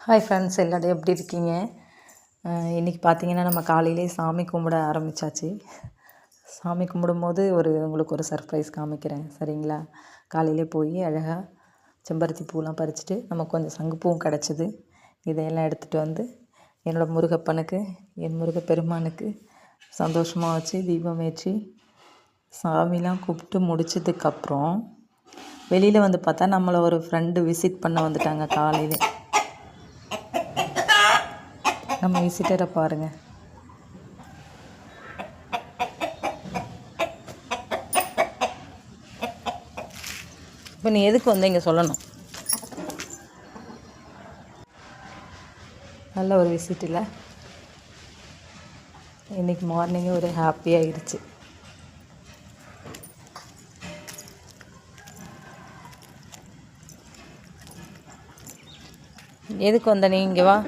Hi friends, எல்லோரும் எப்படி இருக்கீங்க? இன்றைக்கி பார்த்தீங்கன்னா நம்ம காலையிலே சாமி கும்பிட ஆரம்பித்தாச்சு. சாமி கும்பிடும்போது உங்களுக்கு ஒரு சர்ப்ரைஸ் காமிக்கிறேன், சரிங்களா? காலையிலே போய் அழகாக செம்பருத்தி பூலாம் பறிச்சுட்டு நமக்கு கொஞ்சம் சங்குப்பூவும் கிடச்சிது. இதையெல்லாம் எடுத்துகிட்டு வந்து என்னோடய முருகப்பனுக்கு, என் முருகப்பெருமானுக்கு சந்தோஷமாக வச்சு தீபம் ஏற்றி சாமிலாம் கூப்பிட்டு முடிச்சதுக்கப்புறம் வெளியில் வந்து பார்த்தா நம்மளை ஒரு ஃப்ரெண்டு விசிட் பண்ண வந்துட்டாங்க. காலையில் நம்ம விசிட்டரை பாருங்கள். இப்போ நீ எதுக்கு வந்து இங்கே சொல்லணும்? நல்ல ஒரு விசிட் இல்லை? இன்றைக்கி மார்னிங்கே ஒரு ஹாப்பியாகிடுச்சு. எதுக்கு வந்த நீ இங்கே வா.